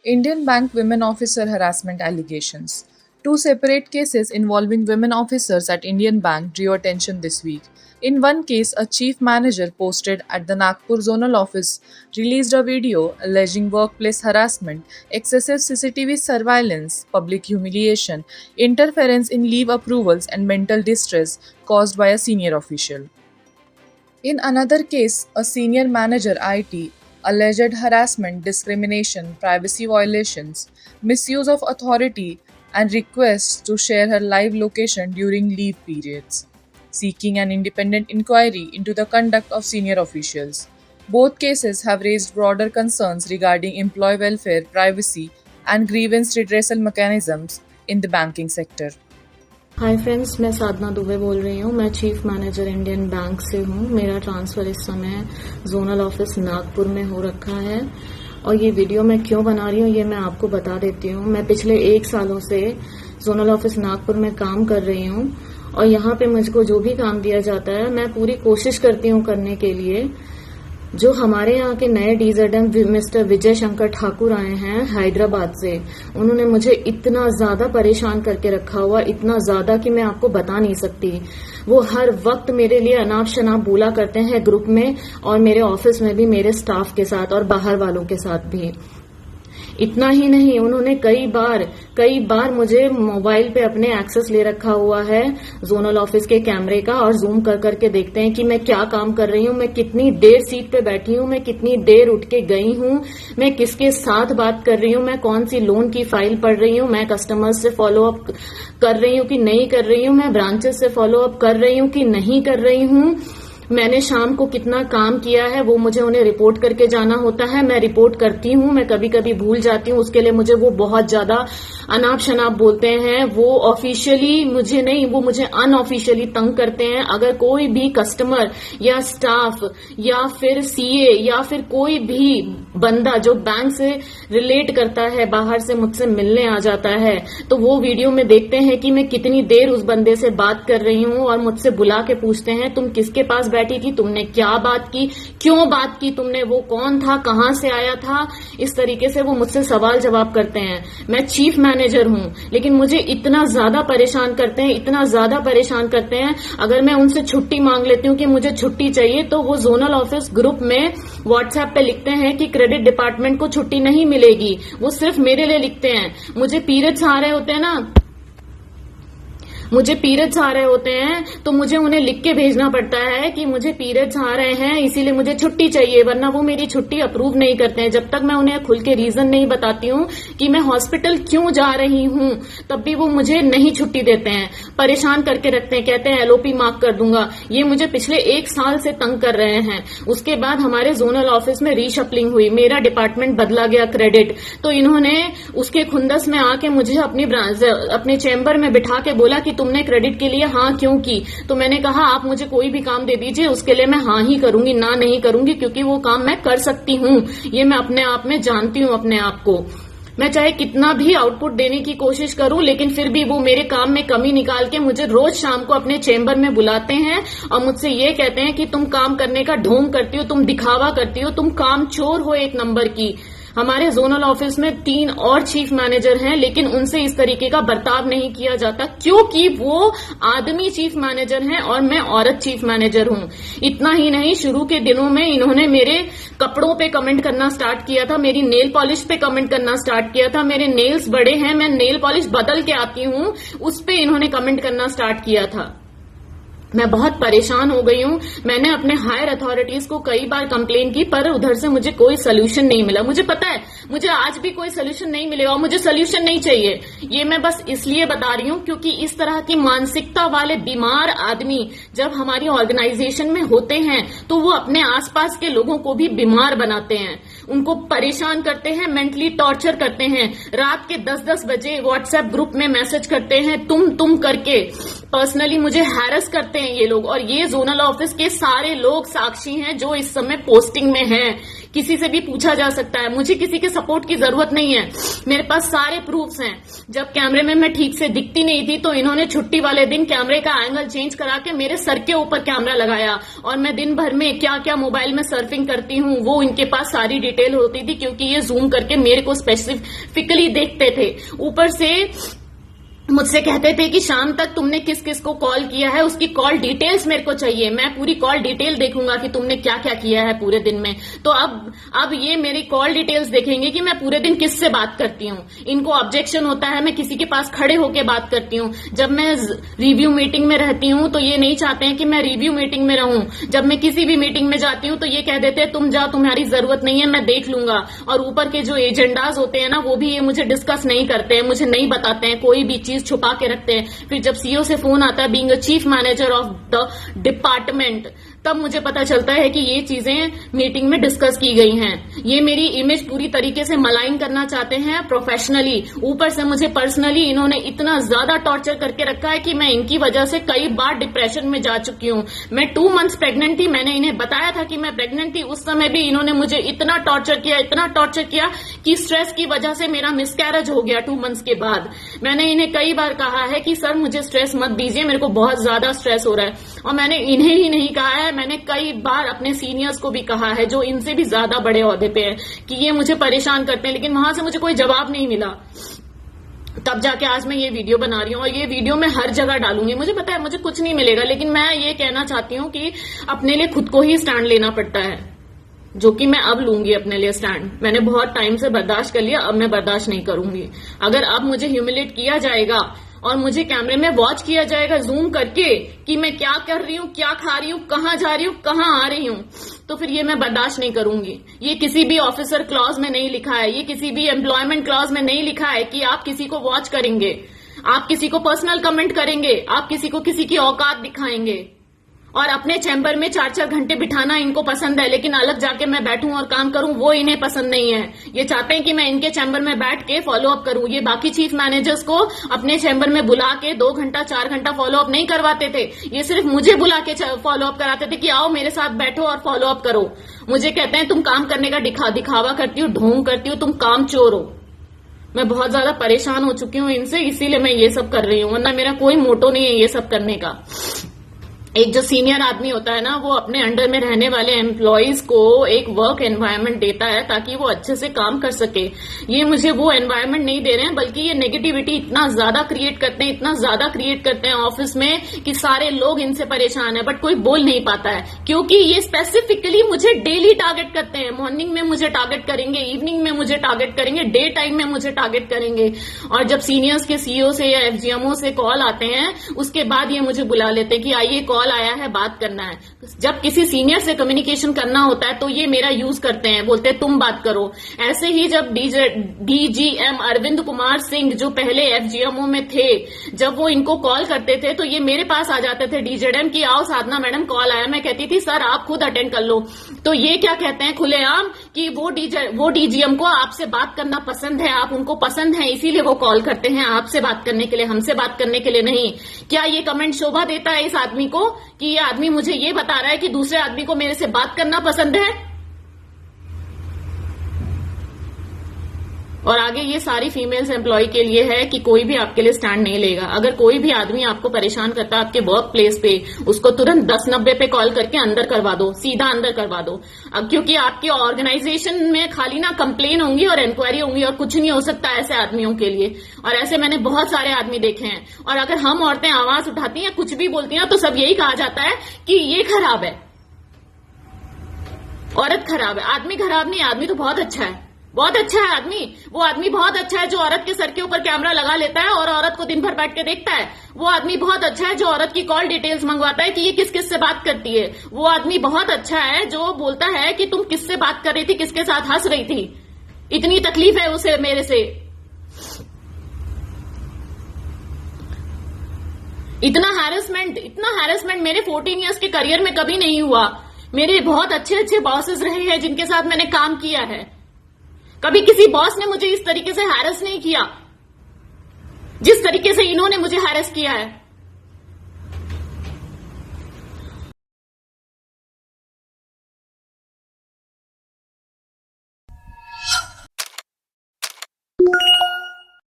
Indian Bank women officer harassment allegations. Two separate cases involving women officers at Indian Bank drew attention this week. In one case, a chief manager posted at the Nagpur zonal office released a video alleging workplace harassment, excessive CCTV surveillance, public humiliation, interference in leave approvals, and mental distress caused by a senior official. In another case, a senior manager IT alleged harassment, discrimination, privacy violations, misuse of authority, and requests to share her live location during leave periods, seeking an independent inquiry into the conduct of senior officials. Both cases have raised broader concerns regarding employee welfare, privacy, and grievance redressal mechanisms in the banking sector. Hi friends, मैं साधना दुबे बोल रही हूँ। मैं chief manager Indian bank से हूँ। मेरा transfer इस समय जोनल ऑफिस नागपुर में हो रखा है और ये वीडियो मैं क्यों बना रही हूँ ये मैं आपको बता देती हूँ। मैं पिछले 1 सालों से जोनल ऑफिस नागपुर में काम कर रही हूँ और यहाँ पे मुझको जो भी काम दिया जाता है मैं पूरी कोशिश करती हूँ करने के लिए। जो हमारे यहाँ के नए DZM मिस्टर विजय शंकर ठाकुर आए हैं हैदराबाद से, उन्होंने मुझे इतना ज्यादा परेशान करके रखा हुआ, इतना ज्यादा कि मैं आपको बता नहीं सकती। वो हर वक्त मेरे लिए अनाप शनाप बोला करते हैं ग्रुप में और मेरे ऑफिस में भी, मेरे स्टाफ के साथ और बाहर वालों के साथ भी। इतना ही नहीं, उन्होंने कई बार मुझे मोबाइल पे अपने एक्सेस ले रखा हुआ है जोनल ऑफिस के कैमरे का और जूम कर करके देखते हैं कि मैं क्या काम कर रही हूँ, मैं कितनी देर सीट पे बैठी हूँ, मैं कितनी देर उठ के गई हूँ, मैं किसके साथ बात कर रही हूँ, मैं कौन सी लोन की फाइल पढ़ रही हूँ, मैं कस्टमर्स से फॉलो अप कर रही हूँ कि नहीं कर रही हूँ, मैं ब्रांचेस से फॉलो अप कर रही हूँ कि नहीं कर रही हूँ, मैंने शाम को कितना काम किया है वो मुझे उन्हें रिपोर्ट करके जाना होता है। मैं रिपोर्ट करती हूँ, मैं कभी कभी भूल जाती हूँ, उसके लिए मुझे वो बहुत ज्यादा अनाप शनाप बोलते हैं। वो ऑफिशियली मुझे नहीं, वो मुझे अनऑफिशियली तंग करते हैं। अगर कोई भी कस्टमर या स्टाफ या फिर CA या फिर कोई भी बंदा जो बैंक से रिलेट करता है बाहर से मुझसे मिलने आ जाता है तो वो वीडियो में देखते हैं कि मैं कितनी देर उस बंदे से बात कर रही हूँ और मुझसे बुला के पूछते हैं तुम किसके पास बैठी थी, तुमने क्या बात की, क्यों बात की तुमने, वो कौन था, कहां से आया था। इस तरीके से वो मुझसे सवाल जवाब करते हैं। मैं चीफ मैनेजर हूं लेकिन मुझे इतना ज्यादा परेशान करते हैं, इतना ज्यादा परेशान करते हैं। अगर मैं उनसे छुट्टी मांग लेती हूँ कि मुझे छुट्टी चाहिए तो वो जोनल ऑफिस ग्रुप में व्हाट्सएप पे लिखते हैं कि क्रेडिट डिपार्टमेंट को छुट्टी नहीं मिलेगी। वो सिर्फ मेरे लिए लिखते हैं। मुझे पीरियड्स आ रहे होते हैं ना, मुझे पीरियड्स आ रहे होते हैं तो मुझे उन्हें लिख के भेजना पड़ता है कि मुझे पीरियड्स आ रहे हैं इसीलिए मुझे छुट्टी चाहिए, वरना वो मेरी छुट्टी अप्रूव नहीं करते हैं। जब तक मैं उन्हें खुल के रीजन नहीं बताती हूँ कि मैं हॉस्पिटल क्यों जा रही हूँ तब भी वो मुझे नहीं छुट्टी देते हैं, परेशान करके रखते हैं, कहते हैं LOP मार्क कर दूंगा। ये मुझे पिछले 1 साल से तंग कर रहे हैं। उसके बाद हमारे जोनल ऑफिस में रीशफलिंग हुई, मेरा डिपार्टमेंट बदला गया क्रेडिट, तो इन्होंने उसके खुंदस में आके मुझे अपने चैम्बर में बिठा के बोला कि तुमने क्रेडिट के लिए हाँ क्यों की। तो मैंने कहा आप मुझे कोई भी काम दे दीजिए, उसके लिए मैं हाँ ही करूंगी, ना नहीं करूंगी, क्योंकि वो काम मैं कर सकती हूँ। ये मैं अपने आप में जानती हूँ अपने आप को। मैं चाहे कितना भी आउटपुट देने की कोशिश करूं लेकिन फिर भी वो मेरे काम में कमी निकाल के मुझे रोज शाम को अपने चेंबर में बुलाते हैं और मुझसे ये कहते हैं कि तुम काम करने का ढोंग करती हो, तुम दिखावा करती हो, तुम काम चोर हो 1 नंबर की। हमारे जोनल ऑफिस में 3 और चीफ मैनेजर हैं लेकिन उनसे इस तरीके का बर्ताव नहीं किया जाता क्योंकि वो आदमी चीफ मैनेजर हैं और मैं औरत चीफ मैनेजर हूं। इतना ही नहीं, शुरू के दिनों में इन्होंने मेरे कपड़ों पे कमेंट करना स्टार्ट किया था, मेरी नेल पॉलिश पे कमेंट करना स्टार्ट किया था। मेरे नेल्स बड़े हैं, मैं नेल पॉलिश बदल के आती हूं, उस पे इन्होंने कमेंट करना स्टार्ट किया था। मैं बहुत परेशान हो गई हूँ। मैंने अपने हायर अथॉरिटीज को कई बार कंप्लेन की पर उधर से मुझे कोई सोल्यूशन नहीं मिला। मुझे पता है मुझे आज भी कोई सोल्यूशन नहीं मिलेगा और मुझे सोल्यूशन नहीं चाहिए। ये मैं बस इसलिए बता रही हूँ क्योंकि इस तरह की मानसिकता वाले बीमार आदमी जब हमारी ऑर्गेनाइजेशन में होते हैं तो वो अपने आसपास के लोगों को भी बीमार बनाते हैं, उनको परेशान करते हैं, मेंटली टॉर्चर करते हैं। रात के 10-10 बजे व्हाट्सएप ग्रुप में मैसेज करते हैं तुम करके, पर्सनली मुझे हैरेस करते हैं ये लोग। और ये जोनल ऑफिस के सारे लोग साक्षी हैं जो इस समय पोस्टिंग में हैं किसी से भी पूछा जा सकता है, मुझे किसी के सपोर्ट की जरूरत नहीं है, मेरे पास सारे प्रूफ्स हैं। जब कैमरे में मैं ठीक से दिखती नहीं थी तो इन्होंने छुट्टी वाले दिन कैमरे का एंगल चेंज करा के मेरे सर के ऊपर कैमरा लगाया, और मैं दिन भर में क्या क्या मोबाइल में सर्फिंग करती हूँ वो इनके पास सारी डिटेल होती थी, क्योंकि ये जूम करके मेरे को स्पेसिफिकली देखते थे। ऊपर से मुझसे कहते थे कि शाम तक तुमने किस किस को कॉल किया है उसकी कॉल डिटेल्स मेरे को चाहिए, मैं पूरी कॉल डिटेल देखूंगा कि तुमने क्या क्या किया है पूरे दिन में। तो अब ये मेरी कॉल डिटेल्स देखेंगे कि मैं पूरे दिन किससे बात करती हूँ। इनको ऑब्जेक्शन होता है मैं किसी के पास खड़े होकर बात करती हूँ। जब मैं रिव्यू मीटिंग में रहती हूँ तो ये नहीं चाहते हैं कि मैं रिव्यू मीटिंग में रहूं। जब मैं किसी भी मीटिंग में जाती हूँ तो ये कह देते हैं तुम जाओ, तुम्हारी जरूरत नहीं है, मैं देख लूंगा। और ऊपर के जो एजेंडाज होते हैं ना वो भी ये मुझे डिस्कस नहीं करते हैं, मुझे नहीं बताते हैं, कोई भी चीज छुपा के रखते हैं। फिर जब सीईओ से फोन आता है being a chief manager of the department, तब मुझे पता चलता है कि ये चीजें मीटिंग में डिस्कस की गई हैं। ये मेरी इमेज पूरी तरीके से मलाइन करना चाहते हैं प्रोफेशनली। ऊपर से मुझे पर्सनली इन्होंने इतना ज्यादा टॉर्चर करके रखा है कि मैं इनकी वजह से कई बार डिप्रेशन में जा चुकी हूं। मैं 2 मंथ्स प्रेग्नेंट थी, मैंने इन्हें बताया था कि मैं प्रेग्नेंट थी, उस समय भी इन्होंने मुझे इतना टॉर्चर किया कि स्ट्रेस की वजह से मेरा मिसकैरेज हो गया 2 मंथ्स के बाद। मैंने इन्हें कई बार कहा है कि सर मुझे स्ट्रेस मत दीजिए, मेरे को बहुत ज्यादा स्ट्रेस हो रहा है। और मैंने इन्हें ही नहीं कहा है, मैंने कई बार अपने सीनियर्स को भी कहा है जो इनसे भी ज्यादा बड़े ओहदे पे हैं कि ये मुझे परेशान करते हैं, लेकिन वहां से मुझे कोई जवाब नहीं मिला। तब जाके आज मैं ये वीडियो बना रही हूँ, और ये वीडियो मैं हर जगह डालूंगी। मुझे पता है मुझे कुछ नहीं मिलेगा, लेकिन मैं ये कहना चाहती हूँ कि अपने लिए खुद को ही स्टैंड लेना पड़ता है, जो कि मैं अब लूंगी अपने लिए स्टैंड। मैंने बहुत टाइम से बर्दाश्त कर लिया, अब मैं बर्दाश्त नहीं करूंगी। अगर अब मुझे ह्यूमिलेट किया जाएगा और मुझे कैमरे में वॉच किया जाएगा जूम करके कि मैं क्या कर रही हूँ, क्या खा रही हूँ, कहाँ जा रही हूँ, कहाँ आ रही हूँ, तो फिर ये मैं बर्दाश्त नहीं करूंगी। ये किसी भी ऑफिसर क्लॉज में नहीं लिखा है, ये किसी भी एम्प्लॉयमेंट क्लॉज में नहीं लिखा है कि आप किसी को वॉच करेंगे, आप किसी को पर्सनल कमेंट करेंगे, आप किसी को किसी की औकात दिखाएंगे। और अपने चैम्बर में 4-4 घंटे बिठाना इनको पसंद है, लेकिन अलग जाके मैं बैठूं और काम करूं वो इन्हें पसंद नहीं है। ये चाहते हैं कि मैं इनके चैम्बर में बैठ के फॉलो अप करूं। ये बाकी चीफ मैनेजर्स को अपने चैम्बर में बुला के 2 घंटा 4 घंटा फॉलो अप नहीं करवाते थे, ये सिर्फ मुझे बुला के फॉलो अप कराते थे कि आओ मेरे साथ बैठो और फॉलो अप करो। मुझे कहते हैं तुम काम करने का दिखावा करती हो, ढोंग करती हो, तुम काम चोर हो। मैं बहुत ज्यादा परेशान हो चुकी हूं इनसे, इसीलिए मैं ये सब कर रही हूं, वरना मेरा कोई मोटो नहीं है ये सब करने का। एक जो सीनियर आदमी होता है ना, वो अपने अंडर में रहने वाले एम्प्लॉइज को एक वर्क एनवायरनमेंट देता है ताकि वो अच्छे से काम कर सके। ये मुझे वो एनवायरनमेंट नहीं दे रहे हैं, बल्कि ये नेगेटिविटी इतना ज्यादा क्रिएट करते हैं ऑफिस में कि सारे लोग इनसे परेशान है, बट कोई बोल नहीं पाता है, क्योंकि ये स्पेसिफिकली मुझे डेली टारगेट करते हैं। मॉर्निंग में मुझे टारगेट करेंगे, इवनिंग में मुझे टारगेट करेंगे, डे टाइम में मुझे टारगेट करेंगे। और जब सीनियर्स के सीईओ से या एफजीएमओ से कॉल आते हैं, उसके बाद ये मुझे बुला लेते हैं कि आइए कॉल आया है, बात करना है। जब किसी सीनियर से कम्युनिकेशन करना होता है तो ये मेरा यूज करते हैं, बोलते हैं तुम बात करो। ऐसे ही जब डीजीएम अरविंद कुमार सिंह जो पहले एफजीएमओ में थे, जब वो इनको कॉल करते थे तो ये मेरे पास आ जाते थे डीजेडएम की आओ साधना मैडम कॉल आया। मैं कहती थी सर आप खुद अटेंड कर लो। तो ये क्या कहते हैं खुलेआम कि वो डीजीएम को आपसे बात करना पसंद है, आप उनको पसंद है, इसीलिए वो कॉल करते हैं आपसे बात करने के लिए, हमसे बात करने के लिए नहीं। क्या ये कमेंट शोभा देता है इस आदमी को कि ये आदमी मुझे ये बता रहा है कि दूसरे आदमी को मेरे से बात करना पसंद है? और आगे ये सारी फीमेल्स एम्प्लॉय के लिए है कि कोई भी आपके लिए स्टैंड नहीं लेगा। अगर कोई भी आदमी आपको परेशान करता है आपके वर्क प्लेस पे, उसको तुरंत 1090 पे कॉल करके अंदर करवा दो, सीधा अंदर करवा दो। क्योंकि आपके ऑर्गेनाइजेशन में खाली ना कंप्लेन होंगी और इंक्वायरी होंगी और कुछ नहीं हो सकता ऐसे आदमियों के लिए। और ऐसे मैंने बहुत सारे आदमी देखे हैं। और अगर हम औरतें आवाज उठाती हैं, कुछ भी बोलती हैं, तो सब यही कहा जाता है कि ये खराब है, औरत खराब है। आदमी खराब नहीं, आदमी तो बहुत अच्छा है, बहुत अच्छा है आदमी। वो आदमी बहुत अच्छा है जो औरत के सर के ऊपर कैमरा लगा लेता है और औरत को दिन भर बैठ के देखता है। वो आदमी बहुत अच्छा है जो औरत की कॉल डिटेल्स मंगवाता है कि ये किस किस से बात करती है। वो आदमी बहुत अच्छा है जो बोलता है कि तुम किससे बात कर रही थी, किसके साथ हंस रही थी, इतनी तकलीफ है उसे मेरे से। इतना हैरेसमेंट मेरे 14 इयर्स के करियर में कभी नहीं हुआ। मेरे बहुत अच्छे अच्छे बॉसेस रहे हैं जिनके साथ मैंने काम किया है। कभी किसी बॉस ने मुझे इस तरीके से हैरेस नहीं किया जिस तरीके से इन्होंने मुझे हैरेस किया है।